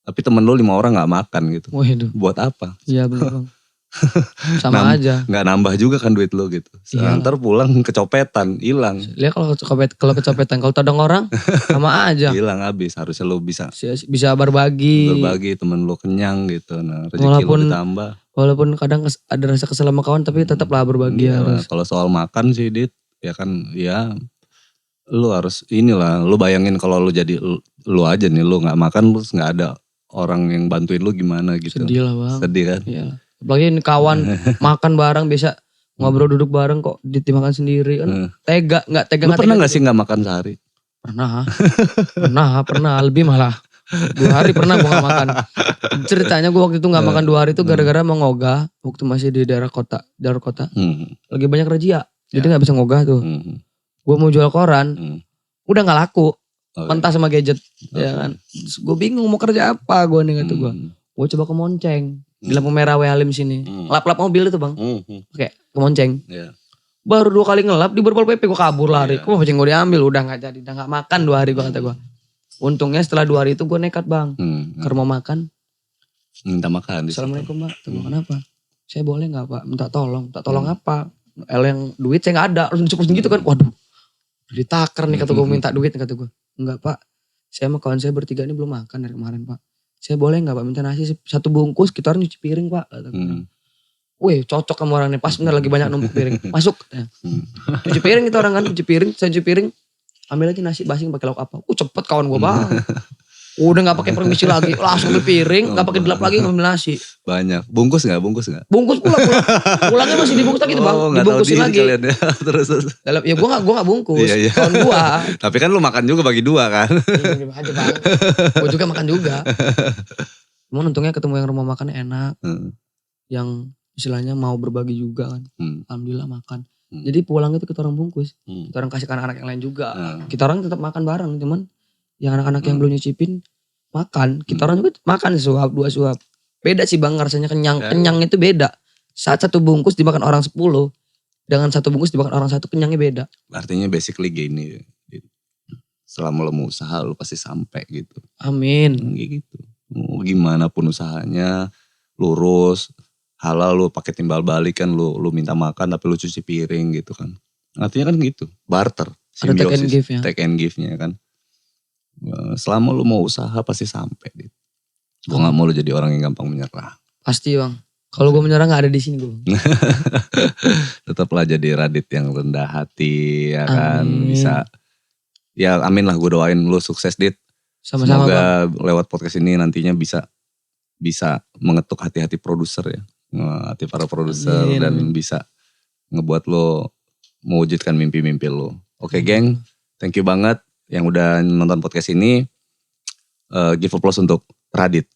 Tapi temen lu 5 orang nggak makan gitu. Waduh. Buat apa? Iya bener bang. Sama aja. Nggak nambah juga kan duit lu gitu. Ntar pulang kecopetan, hilang. Lihat kalau kecopetan, kalau todong orang sama aja. Hilang habis. Harusnya lu bisa berbagi. Temen lu kenyang gitu. Nah, rezeki lu ditambah. Walaupun kadang ada rasa kesel sama kawan, tapi tetaplah berbagi. Kalau soal makan sih Dit, ya kan, ya lu harus lu bayangin kalau lu jadi lu aja nih, lu nggak makan terus nggak ada orang yang bantuin lu gimana gitu. Sedih lah bang. Sedih kan. Iya. Apalagi kawan makan bareng bisa ngobrol duduk bareng kok dimakan sendiri kan. Nggak tega. Lu pernah nggak sih nggak makan sehari? Pernah lebih malah. 2 hari pernah gue gak makan. Ceritanya gue waktu itu gak makan 2 hari itu gara-gara mau ngogah. Waktu masih di daerah kota. Lagi banyak razia. Jadi gak bisa ngogah tuh. Gue mau jual koran. Udah gak laku. mentah sama gadget. Ya kan. Gue bingung mau kerja apa gue nih kata gue. Gue coba ke Monceng. Di lampu merah Halim sini. Lap-lap mobil itu bang. Oke, ke Monceng. Baru 2 kali ngelap di Borpol PP gue kabur lari. Kok Monceng gue diambil, udah gak jadi. Udah gak makan 2 hari gue kata gue. Untungnya setelah 2 hari itu gue nekat bang. Ke rumah makan. Minta makan. Assalamualaikum mbak. Kenapa? Saya boleh gak pak? Minta tolong. Minta tolong apa? Yang duit saya gak ada. Harus gitu kan. Waduh. Ditakar nih kata gue minta duit kata gue. Enggak pak. Saya sama kawan saya bertiga ini belum makan dari kemarin pak. Saya boleh gak pak minta nasi 1 bungkus. Kita harus nyuci piring pak. Kata gue. Wih cocok sama orang ini. Pas bener lagi banyak numpuk piring. Masuk. Cuci piring itu orang kan. Cuci piring. Saya cuci piring. Ambil lagi nasi basing pakai lauk apa. Cepet kawan gue bang. Udah gak pakai permisi lagi. Langsung ambil piring. Gak pakai dilap lagi ngambil nasi. Banyak. Bungkus gak? Bungkus pulang. Pulangnya masih dibungkus lagi tuh bang. Dibungkusin lagi. Ya. Terus. Ya gue gak bungkus. Iya. Kawan gue. Tapi kan lu makan juga bagi 2 kan. Iya aja bang. Gue juga makan juga. Cuman untungnya ketemu yang rumah makan enak. Yang istilahnya mau berbagi juga kan. Alhamdulillah makan. Jadi pulang itu kita orang bungkus. Kita orang kasih ke anak-anak yang lain juga. Kita orang tetap makan bareng. Cuman yang anak-anak yang belum nyicipin makan. Kita orang juga makan suap 2 suap. Beda sih bang rasanya kenyang. Kenyang itu beda. Saat 1 bungkus dimakan orang 10. Dengan 1 bungkus dimakan orang 1 kenyangnya beda. Artinya basically gini. Selama lo mau usaha lo pasti sampai gitu. Amin. Gitu. Gimana pun usahanya lurus. Halal lu pakai timbal balik kan lu minta makan tapi lu cuci piring gitu kan. Artinya kan gitu. Barter. Ada take and give ya. Take and give-nya kan. Selama lu mau usaha pasti sampai gitu. Gue gak mau lu jadi orang yang gampang menyerah. Pasti bang. Kalau gue menyerah gak ada di sini gue. Tetaplah jadi Radit yang rendah hati ya kan. Amin. Bisa. Ya amin lah gue doain lu sukses Dit. Sama-sama semoga bang. Lewat podcast ini nantinya bisa mengetuk hati-hati produser ya. Hati para produser dan bisa ngebuat lo mewujudkan mimpi-mimpi lo. Oke geng, thank you banget yang udah nonton podcast ini. Give applause untuk Radit.